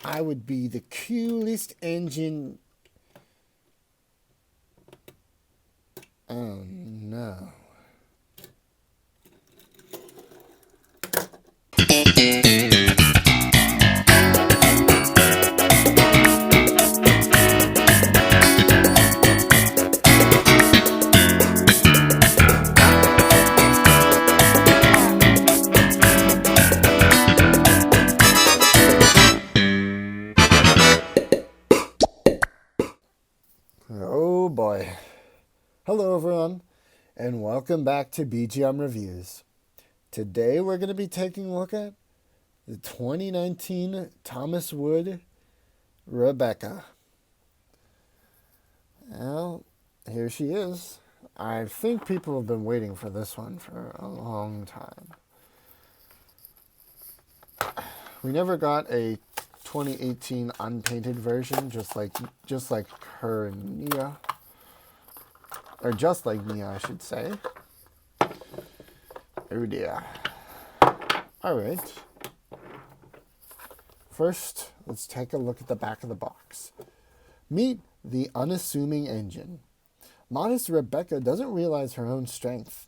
I would be the coolest engine. Oh no. Oh boy. Hello everyone, and welcome back to BGM Reviews. Today we're going to be taking a look at the 2019 Thomas Wood Rebecca. Well, here she is. I think people have been waiting for this one for a long time. We never got a 2018 unpainted version, just like her and Nia, or just like Nia, I should say. Oh dear. All right. First, let's take a look at the back of the box. Meet the unassuming engine. Modest Rebecca doesn't realize her own strength.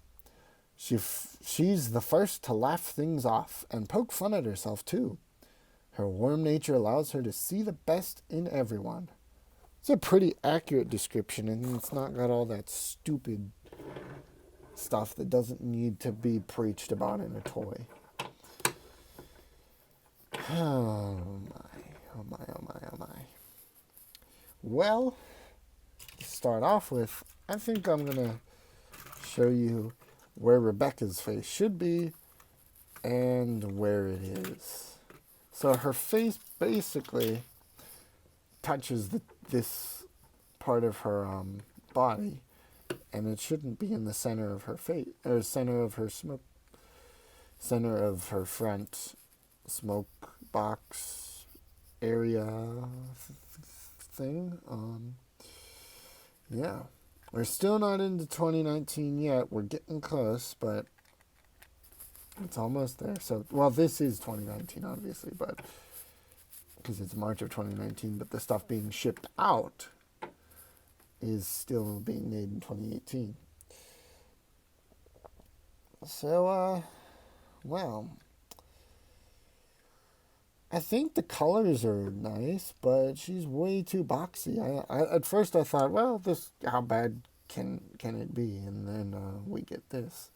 She's the first to laugh things off and poke fun at herself, too. Her warm nature allows her to see the best in everyone. It's a pretty accurate description, and it's not got all that stupid stuff that doesn't need to be preached about in a toy. Oh my, oh my, oh my, oh my. Well, to start off with, I think I'm going to show you where Rebecca's face should be and where it is. So her face basically touches this part of her body, and it shouldn't be in the center of her face, or center of her front smoke box area thing. Yeah, we're still not into 2019 yet. We're getting close, but it's almost there. So, well, this is 2019, obviously, but because it's March of 2019, but the stuff being shipped out is still being made in 2018. So, well, I think the colors are nice, but she's way too boxy. I at first I thought, well, this how bad can it be? And then we get this.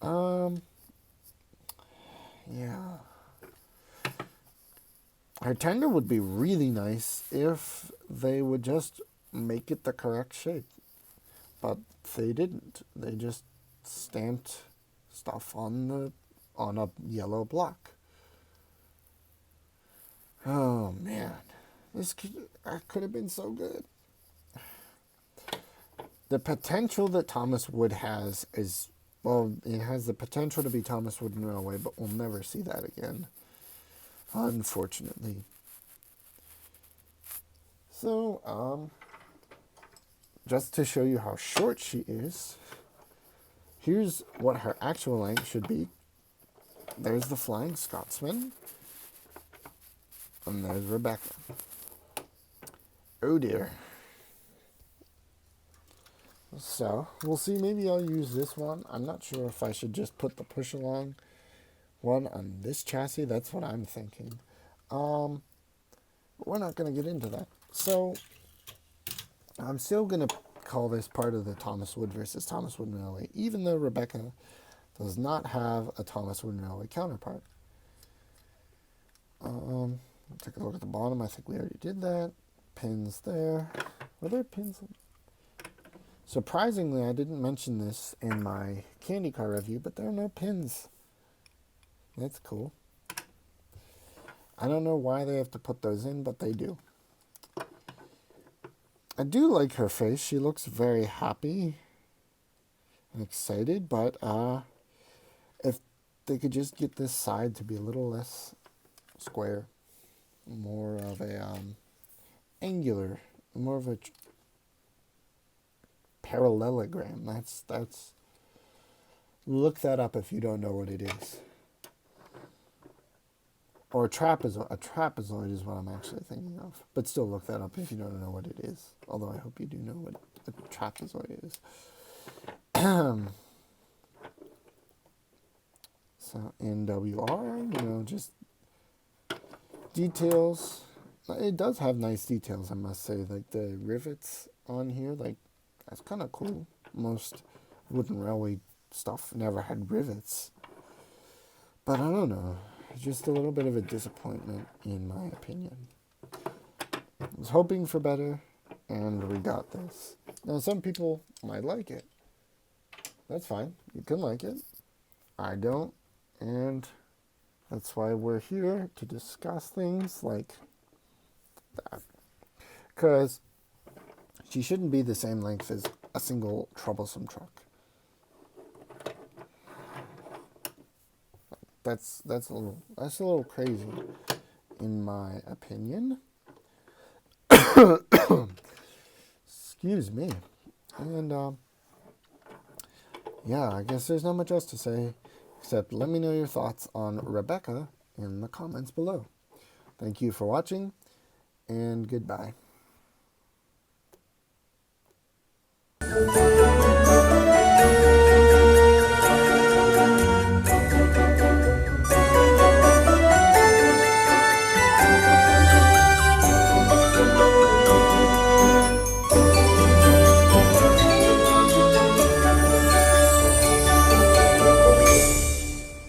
Yeah. Her tender would be really nice if they would just make it the correct shape. But they didn't. They just stamped stuff on a yellow block. Oh man. This could have been so good. The potential that Thomas Wood has is, well, it has the potential to be Thomas Wood and Railway, but we'll never see that again, unfortunately. So, just to show you how short she is, here's what her actual length should be. There's the Flying Scotsman, and there's Rebecca. Oh dear. So, we'll see. Maybe I'll use this one. I'm not sure if I should just put the push-along one on this chassis. That's what I'm thinking. We're not going to get into that. So, I'm still going to call this part of the Thomas Wood versus Thomas Wood Railway, even though Rebecca does not have a Thomas Wood Railway counterpart. Take a look at the bottom. I think we already did that. Pins there. Were there pins? Surprisingly, I didn't mention this in my candy car review, but there are no pins. That's cool. I don't know why they have to put those in, but they do. I do like her face. She looks very happy and excited, but if they could just get this side to be a little less square, more of a angular, more of a parallelogram. That's look that up if you don't know what it is. or a trapezoid. A trapezoid is what I'm actually thinking of. But still look that up if you don't know what it is. Although I hope you do know what a trapezoid is. So NWR, just details. It does have nice details, I must say. Like the rivets on here, that's kind of cool. Most wooden railway stuff never had rivets. But I don't know. Just a little bit of a disappointment, in my opinion. I was hoping for better, and we got this. Now, some people might like it. That's fine. You can like it. I don't. And that's why we're here, to discuss things like that. Because she shouldn't be the same length as a single troublesome truck. That's a little crazy, in my opinion. Excuse me. And yeah, I guess there's not much else to say, except let me know your thoughts on Rebecca in the comments below. Thank you for watching, and goodbye.